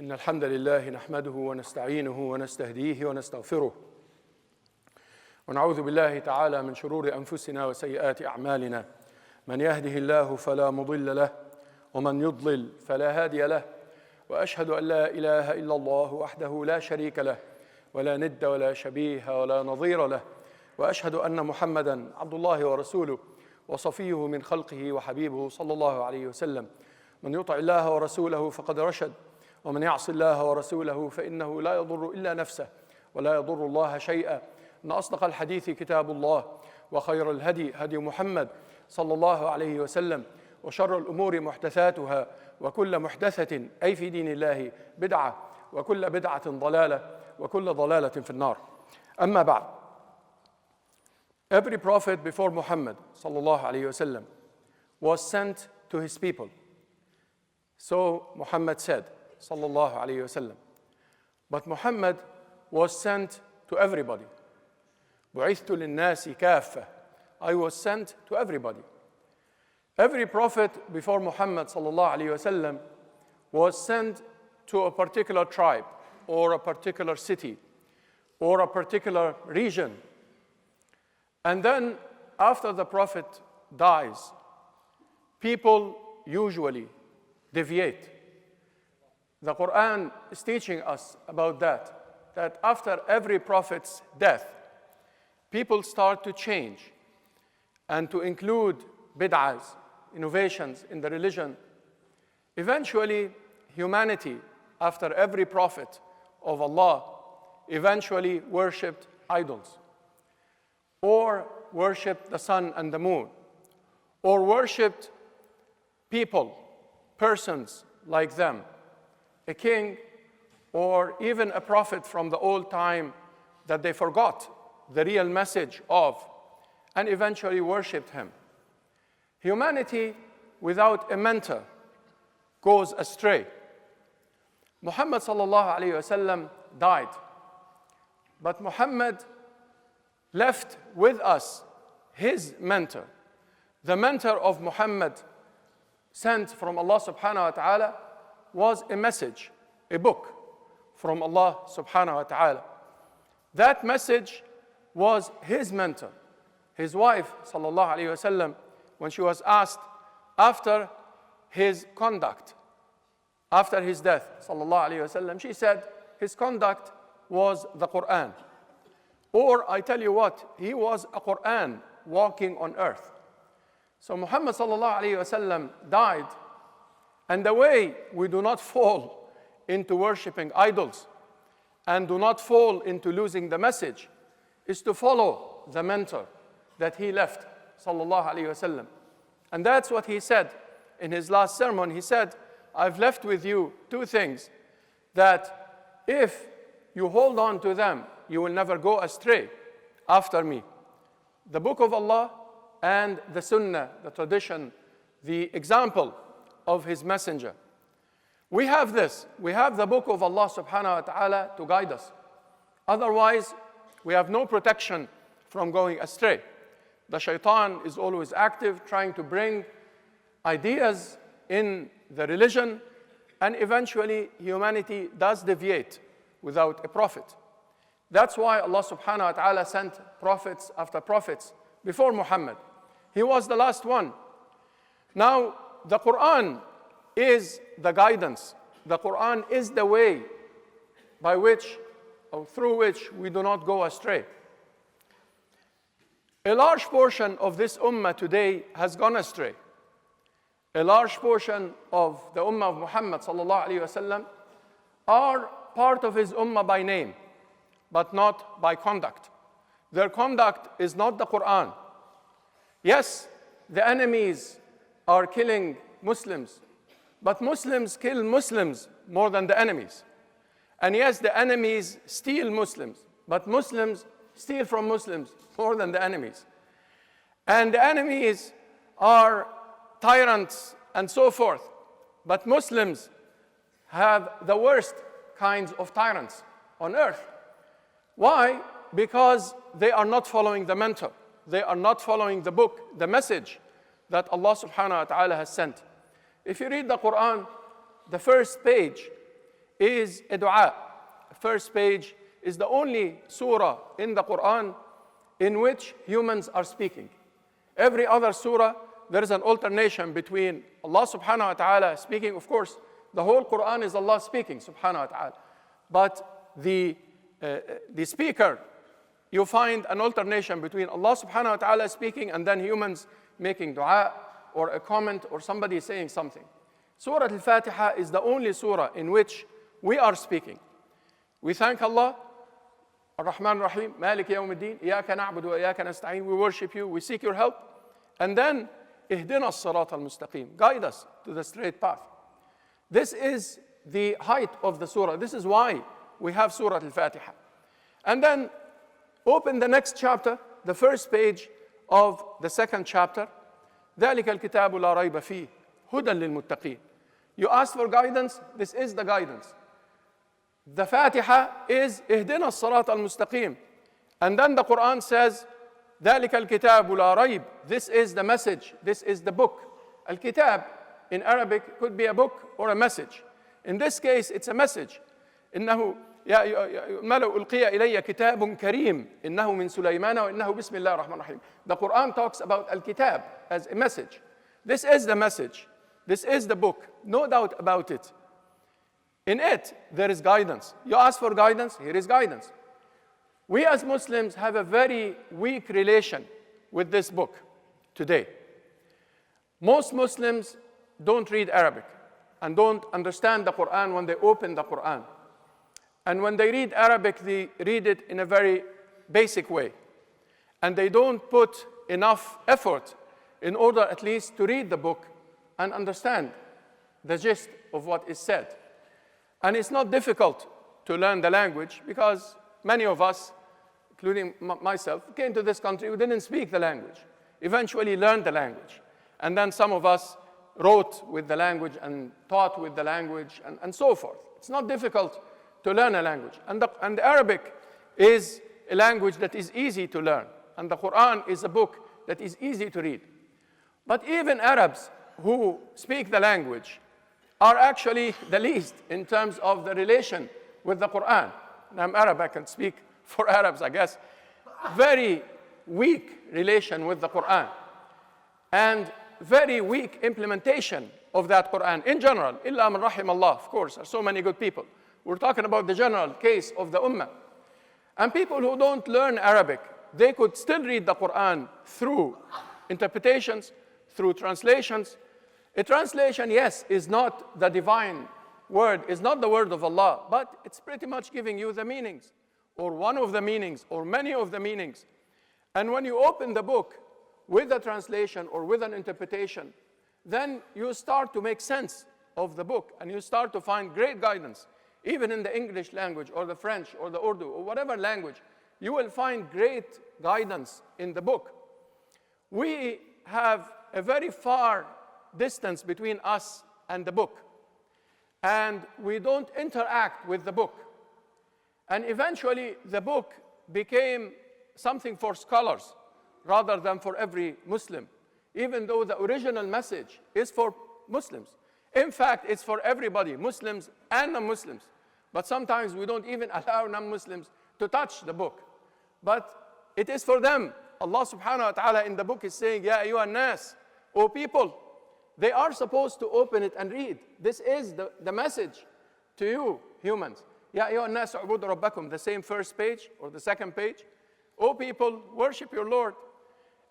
إن الحمد لله نحمده ونستعينه ونستهديه ونستغفره ونعوذ بالله تعالى من شرور أنفسنا وسيئات أعمالنا من يهده الله فلا مضل له ومن يضلل فلا هادي له وأشهد أن لا إله إلا الله وحده لا شريك له ولا ند ولا شبيه ولا نظير له وأشهد أن محمدًا عبد الله ورسوله وصفيه من خلقه وحبيبه صلى الله عليه وسلم من يطع الله ورسوله فقد رشد ومن يعص الله ورسوله فإنه لا يضر إلا نفسه ولا يضر الله شيئا إن أصدق الحديث كتاب الله وخير الهدي هدي محمد صلى الله عليه وسلم وشر الأمور محدثاتها وكل محدثة أي في دين الله بدعة وكل بدعة ضلالة وكل ضلالة في النار. أما بعد. Every prophet before Muhammad صلى الله عليه وسلم was sent to his people. So Muhammad said صلى الله عليه وسلم. But Muhammad was sent to everybody. بعثت للناس كافة. I was sent to everybody. Every prophet before Muhammad صلى الله عليه وسلم was sent to a particular tribe or a particular city or a particular region. And then after the prophet dies, people usually deviate. The Quran is teaching us about that after every prophet's death, people start to change and to include bid'ahs, innovations in the religion. Eventually, humanity, after every prophet of Allah, eventually worshipped idols, or worshipped the sun and the moon, or worshipped people, persons like them, a king, or even a prophet from the old time that they forgot the real message of, and eventually worshipped him. Humanity without a mentor goes astray. Muhammad sallallahu alayhi wasallam died, but Muhammad left with us his mentor. The mentor of Muhammad sent from Allah subhanahu wa ta'ala was a message, a book from Allah subhanahu wa ta'ala. That message was his mentor. His wife sallallahu alayhi wasallam, when she was asked after his conduct, after his death sallallahu alayhi wasallam, she said his conduct was the Quran. Or I tell you what, he was a Quran walking on earth. So Muhammad sallallahu alayhi wasallam died, and the way we do not fall into worshiping idols and do not fall into losing the message is to follow the mentor that he left sallallahu alayhi wasallam. And that's what he said in his last sermon. He said, I've left with you two things that if you hold on to them, you will never go astray after me. The book of Allah and the sunnah, the tradition, the example of his messenger. We have this. We have the book of Allah subhanahu wa ta'ala to guide us. Otherwise, we have no protection from going astray. The shaitan is always active, trying to bring ideas in the religion, and eventually humanity does deviate without a prophet. That's why Allah subhanahu wa ta'ala sent prophets after prophets before Muhammad. He was the last one. Now, the Quran is the guidance. The Quran is the way by which or through which we do not go astray. A large portion of this ummah today has gone astray. A large portion of the ummah of Muhammad sallallahu alaihi wasallam are part of his ummah by name, but not by conduct. Their conduct is not the Quran. Yes, the enemies are killing Muslims, but Muslims kill Muslims more than the enemies. And yes, the enemies steal Muslims, but Muslims steal from Muslims more than the enemies. And the enemies are tyrants and so forth, but Muslims have the worst kinds of tyrants on earth. Why? Because they are not following the mentor. They are not following the book, the message that Allah subhanahu wa ta'ala has sent. If you read the Quran, the first page is a dua. First page is the only surah in the Quran in which humans are speaking. Every other surah, there is an alternation between Allah subhanahu wa ta'ala speaking. Of course, the whole Quran is Allah speaking, subhanahu wa ta'ala. But the speaker, you find an alternation between Allah subhanahu wa ta'ala speaking and then humans making dua or a comment or somebody saying something. Surah Al-Fatiha is the only surah in which we are speaking. We thank Allah, Ar-Rahman Ar-Rahim, Malik Yawmiddin, Iyaka na'budu wa iyaka nasta'in. We worship you, we seek your help. And then, Ihdina as-sirat al-mustaqim. Guide us to the straight path. This is the height of the surah. This is why we have Surah Al-Fatiha. And then, open the next chapter, the first page of the second chapter. ذَلِكَ الْكِتَابُ لَا رَيْبَ فِيهِ هُدًى لِلْمُتَّقِينَ. You ask for guidance, this is the guidance. The Fatiha is اهدنا الصراط المستقيم. And then the Quran says, ذَلِكَ الْكِتَابُ لَا رَيْبَ. This is the message, this is the book. Al-Kitab in Arabic could be a book or a message. In this case, it's a message. إنه يا ملأ ألقي إلي كتاب كريم إنه من سليمان وإنه بسم الله الرحمن الرحيم. The Quran talks about Al-Kitab as a message. This is the message. This is the book. No doubt about it. In it, there is guidance. You ask for guidance, here is guidance. We as Muslims have a very weak relation with this book today. Most Muslims don't read Arabic and don't understand the Quran when they open the Quran. And when they read Arabic, they read it in a very basic way. And they don't put enough effort in order at least to read the book and understand the gist of what is said. And it's not difficult to learn the language because many of us, including myself, came to this country, we didn't speak the language. Eventually learned the language. And then some of us wrote with the language and taught with the language and so forth. It's not difficult to learn a language. And the Arabic is a language that is easy to learn. And the Quran is a book that is easy to read. But even Arabs who speak the language are actually the least in terms of the relation with the Quran. And I'm Arab, I can speak for Arabs, I guess. Very weak relation with the Quran. And very weak implementation of that Quran in general. Illa man rahim Allah, of course, there are so many good people. We're talking about the general case of the Ummah. And people who don't learn Arabic, they could still read the Quran through interpretations, through translations. A translation, yes, is not the divine word, is not the word of Allah, but it's pretty much giving you the meanings, or one of the meanings, or many of the meanings. And when you open the book with a translation or with an interpretation, then you start to make sense of the book, and you start to find great guidance. Even in the English language, or the French, or the Urdu, or whatever language, you will find great guidance in the book. We have a very far distance between us and the book. And we don't interact with the book. And eventually, the book became something for scholars rather than for every Muslim, even though the original message is for Muslims. In fact, it's for everybody, Muslims and non-Muslims. But sometimes we don't even allow non-Muslims to touch the book. But it is for them. Allah subhanahu wa ta'ala in the book is saying, Ya ayyuhan nas, O people, they are supposed to open it and read. This is the message to you, humans. Ya ayyuhan nas u'budu rabbakum, the same first page or the second page. O people, worship your Lord.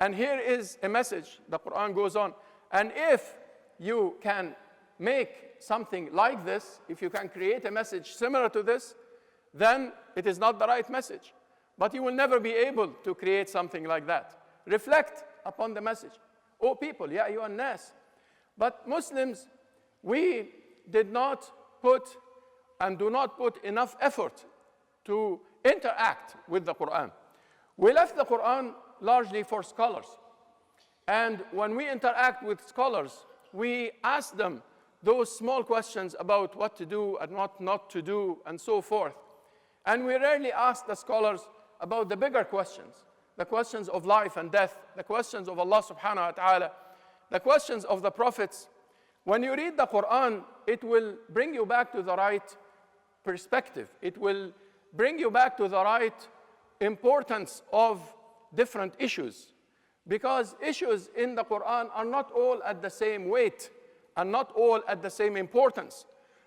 And here is a message. The Quran goes on. And if you can make something like this, if you can create a message similar to this, then it is not the right message. But you will never be able to create something like that. Reflect upon the message. O people, ya ayyuhan nas. But Muslims, we did not put and do not put enough effort to interact with the Quran. We left the Quran largely for scholars. And when we interact with scholars, we ask them those small questions about what to do and what not to do and so forth. And we rarely ask the scholars about the bigger questions, the questions of life and death, the questions of Allah subhanahu wa ta'ala, the questions of the prophets. When you read the Quran, it will bring you back to the right perspective. It will bring you back to the right importance of different issues. Because issues in the Quran are not all at the same weight and not all at the same importance.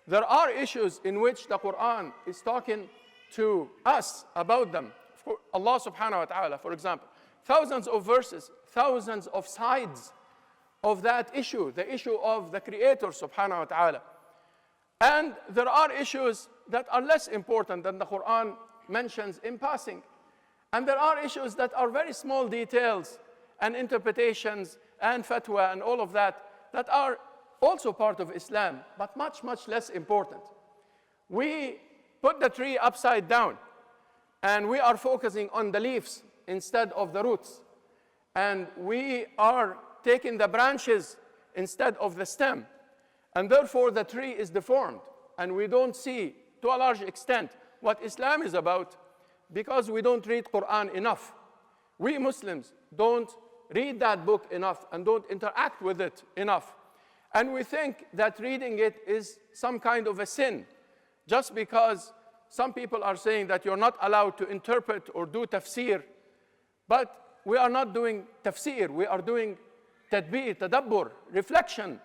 There are issues in which the Quran is talking to us about them. For Allah subhanahu wa ta'ala, for example, thousands of verses, thousands of sides of that issue, the issue of the Creator subhanahu wa ta'ala. And there are issues that are less important than the Quran mentions in passing. And there are issues that are very small details and interpretations and fatwa and all of that that are also part of Islam, but much, much less important. We put the tree upside down, and we are focusing on the leaves instead of the roots. And we are taking the branches instead of the stem. And therefore, the tree is deformed, and we don't see, to a large extent, what Islam is about because we don't read Quran enough. We Muslims don't read that book enough and don't interact with it enough. And we think that reading it is some kind of a sin, just because some people are saying that you're not allowed to interpret or do tafsir. But we are not doing tafsir, we are doing tadbir, tadabbur, reflection.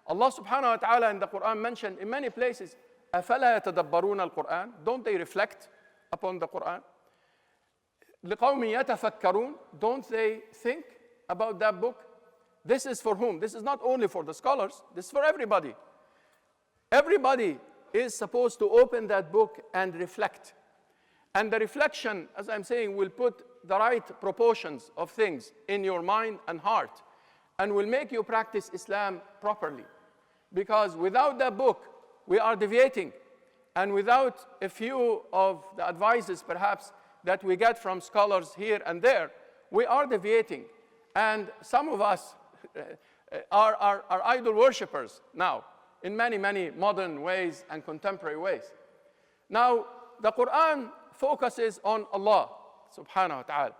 Allah subhanahu wa ta'ala in the Quran mentioned in many places, أَفَلَا يَتَدَبَّرُونَ الْقُرْآنَ. Don't they reflect upon the Quran? لِقَوْمٍ يَتَفَكَّرُونَ. Don't they think about that book? This is for whom? This is not only for the scholars, this is for everybody. Everybody is supposed to open that book and reflect. And the reflection, as I'm saying, will put the right proportions of things in your mind and heart and will make you practice Islam properly. Because without that book, we are deviating. And without a few of the advices, perhaps, that we get from scholars here and there, we are deviating. And some of us are idol worshippers now in many, many modern ways and contemporary ways. Now, the Quran focuses on Allah subhanahu wa ta'ala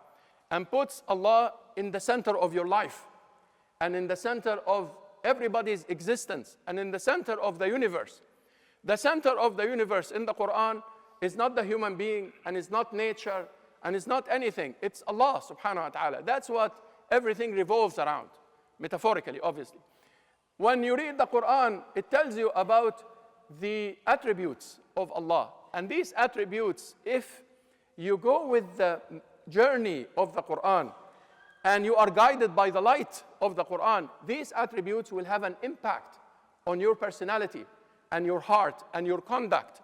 and puts Allah in the center of your life and in the center of everybody's existence and in the center of the universe. The center of the universe in the Quran is not the human being and is not nature and is not anything. It's Allah subhanahu wa ta'ala. That's what everything revolves around, metaphorically, obviously. When you read the Quran, it tells you about the attributes of Allah. And these attributes, if you go with the journey of the Quran and you are guided by the light of the Quran, these attributes will have an impact on your personality and your heart and your conduct.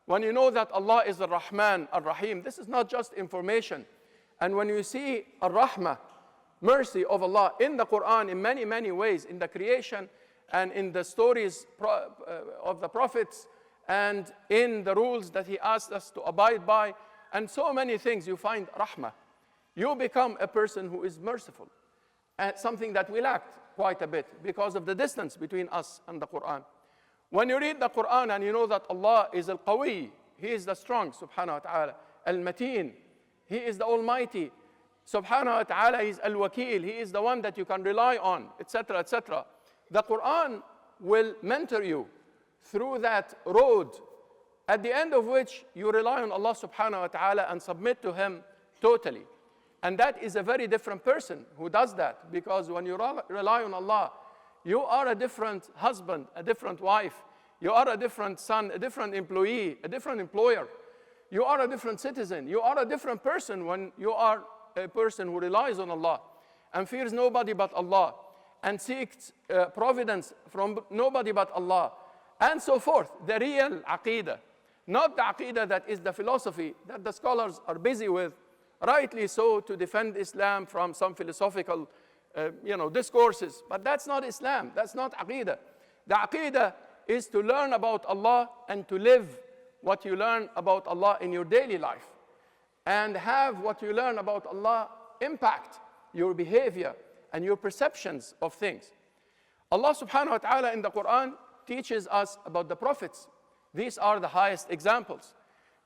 When you know that Allah is Ar-Rahman, Ar-Rahim, this is not just information. And when you see Ar-Rahmah, mercy of Allah in the Quran in many, many ways, in the creation and in the stories of the prophets and in the rules that He asked us to abide by, and so many things you find rahmah. You become a person who is merciful, and something that we lacked quite a bit because of the distance between us and the Quran. When you read the Quran and you know that Allah is Al-Qawi, He is the strong, subhanahu wa ta'ala, Al-Mateen, He is the Almighty, subhanahu wa ta'ala, He is Al-Wakil, He is the one that you can rely on, etc., etc. The Quran will mentor you through that road, at the end of which you rely on Allah subhanahu wa ta'ala and submit to Him totally. And that is a very different person who does that, because when you rely on Allah, you are a different husband, a different wife, you are a different son, a different employee, a different employer. You are a different citizen. You are a different person when you are a person who relies on Allah and fears nobody but Allah and seeks providence from nobody but Allah, and so forth. The real aqeedah, not the aqeedah that is the philosophy that the scholars are busy with, rightly so, to defend Islam from some philosophical discourses. But that's not Islam, that's not aqeedah. The aqeedah is to learn about Allah and to live what you learn about Allah in your daily life, and have what you learn about Allah impact your behavior and your perceptions of things. Allah subhanahu wa ta'ala in the Quran teaches us about the prophets. These are the highest examples,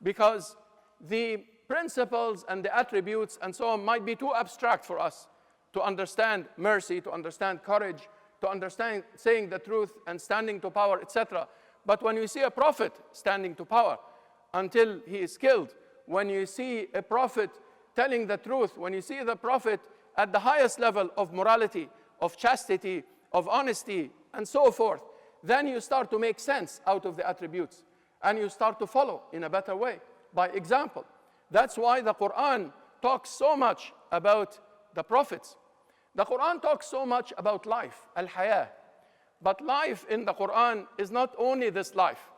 because the principles and the attributes and so on might be too abstract for us to understand mercy, to understand courage, to understand saying the truth and standing to power, etc. But when we see a prophet standing to power, until he is killed. When you see a prophet telling the truth, when you see the prophet at the highest level of morality, of chastity, of honesty, and so forth, then you start to make sense out of the attributes, and you start to follow in a better way, by example. That's why the Quran talks so much about the prophets. The Quran talks so much about life, al-hayah. But life in the Quran is not only this life.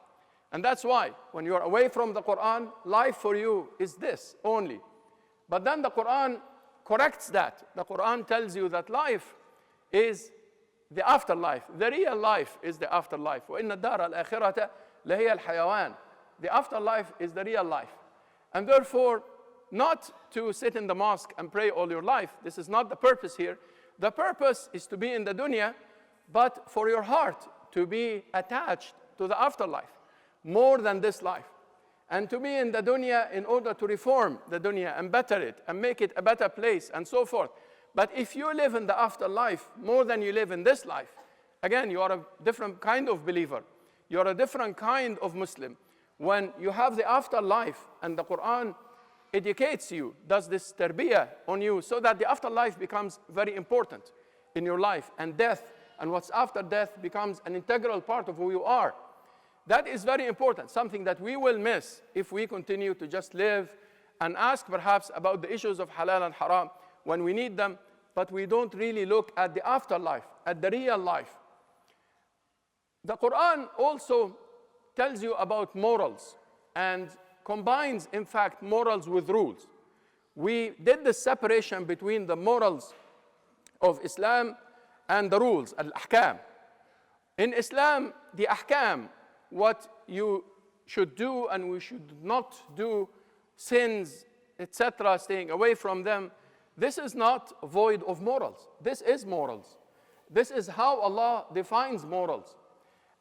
And that's why when you're away from the Quran, life for you is this only. But then the Quran corrects that. The Quran tells you that life is the afterlife. The real life is the afterlife. وَإِنَّ الدَّارَ الْآخِرَةَ لَهِيَ الْحَيَوَانِ. The afterlife is the real life. And therefore, not to sit in the mosque and pray all your life. This is not the purpose here. The purpose is to be in the dunya, but for your heart to be attached to the afterlife more than this life. And to be in the dunya in order to reform the dunya and better it and make it a better place and so forth. But if you live in the afterlife more than you live in this life, again, you are a different kind of believer. You are a different kind of Muslim. When you have the afterlife and the Quran educates you, does this tarbiyah on you so that the afterlife becomes very important in your life, and death and what's after death becomes an integral part of who you are. That is very important, something that we will miss if we continue to just live and ask perhaps about the issues of halal and haram when we need them, but we don't really look at the afterlife, at the real life. The Quran also tells you about morals and combines, in fact, morals with rules. We did the separation between the morals of Islam and the rules, al-ahkam. In Islam, the ahkam, what you should do and we should not do, sins, etc., staying away from them, this is not void of morals. This is morals. This is how Allah defines morals.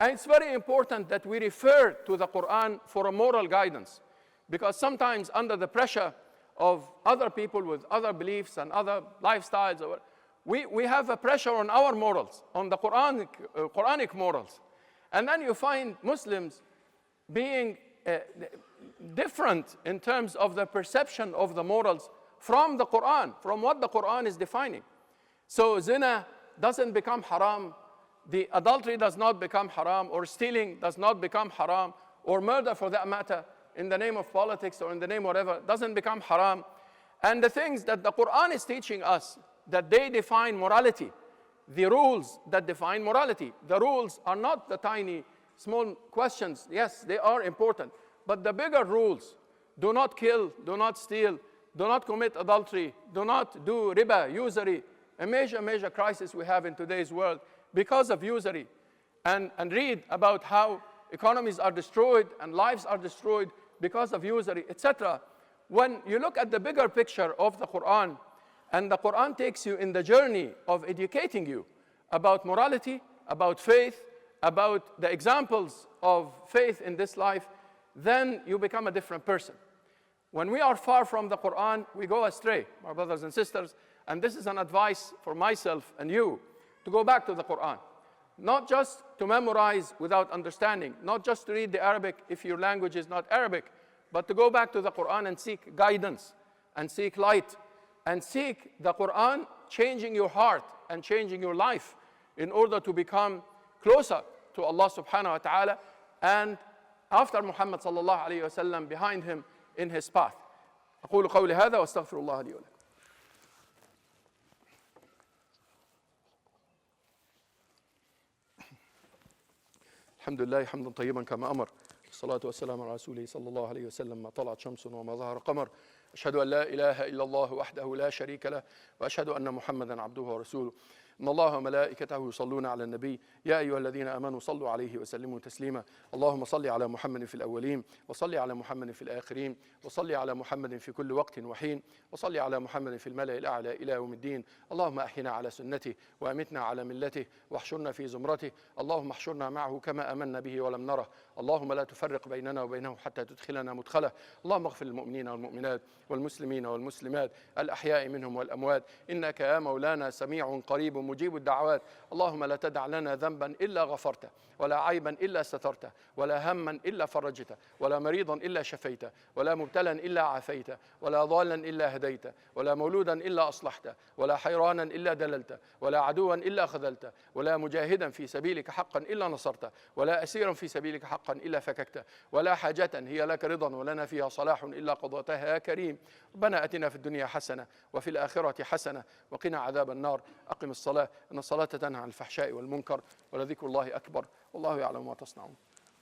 And it's very important that we refer to the Quran for a moral guidance, because sometimes under the pressure of other people with other beliefs and other lifestyles, we have a pressure on our morals, on the Quranic morals. And then you find Muslims being different in terms of the perception of the morals from the Quran, from what the Quran is defining. So zina doesn't become haram, the adultery does not become haram, or stealing does not become haram, or murder for that matter, in the name of politics or in the name of whatever, doesn't become haram. And the things that the Quran is teaching us, that they define morality, the rules that define morality. The rules are not the tiny, small questions. Yes, they are important. But the bigger rules, do not kill, do not steal, do not commit adultery, do not do riba, usury, a major crisis we have in today's world because of usury. And read about how economies are destroyed and lives are destroyed because of usury, etc. When you look at the bigger picture of the Quran, and the Quran takes you in the journey of educating you about morality, about faith, about the examples of faith in this life, then you become a different person. When we are far from the Quran, we go astray, my brothers and sisters, and this is an advice for myself and you, to go back to the Quran. Not just to memorize without understanding, not just to read the Arabic if your language is not Arabic, but to go back to the Quran and seek guidance, and seek light, and seek the Quran changing your heart and changing your life in order to become closer to Allah subhanahu wa ta'ala, and after Muhammad sallallahu alayhi wa sallam, behind him in his path. أقول قولي هذا وأستغفر الله لي ولكم. الحمد لله حمدا طيبا كما أمر، الصلاة والسلام على رسوله صلى الله عليه وسلم. ما طلعت شمس وما ظهر قمر، أشهد أن لا إله إلا الله وحده لا شريك له، وأشهد أن محمدا عبده ورسوله. إن الله وملائكته يصلون على النبي يا أيها الذين آمنوا صلوا عليه وسلموا تسليما. اللهم صل على محمد في الأولين، وصل على محمد في الآخرين، وصل على محمد في كل وقت وحين، وصل على محمد في الملأ الأعلى إلى يوم الدين. اللهم أحينا على سنته وأمتنا على ملته واحشرنا في زمرته. اللهم احشرنا معه كما آمنا به ولم نره، اللهم لا تفرق بيننا وبينه حتى تدخلنا مدخله. اللهم اغفر للمؤمنين والمؤمنات والمسلمين والمسلمات الأحياء منهم والأموات، إنك يا مولانا سميع قريب مجيب الدعوات. اللهم لا تدع لنا ذنبا إلا غفرته، ولا عيبا إلا سترته، ولا هما إلا فرجته، ولا مريضا إلا شفيته، ولا مبتلا إلا عافيته، ولا ضالا إلا هديته، ولا مولودا إلا أصلحته، ولا حيرانا إلا دللته، ولا عدوا إلا خذلته، ولا مجاهدا في سبيلك حقا إلا نصرته، ولا أسيرا في سبيلك حقا إلا فككته، ولا حاجة هي لك رضا ولنا فيها صلاح إلا قضيتها يا كريم. ربنا أتنا في الدنيا حسنة وفي الآخرة حسنة وقنا عذاب النار. أقم الصلاة إن الصلاة تنهى عن الفحشاء والمنكر ولذكر الله أكبر والله يعلم ما تصنعون.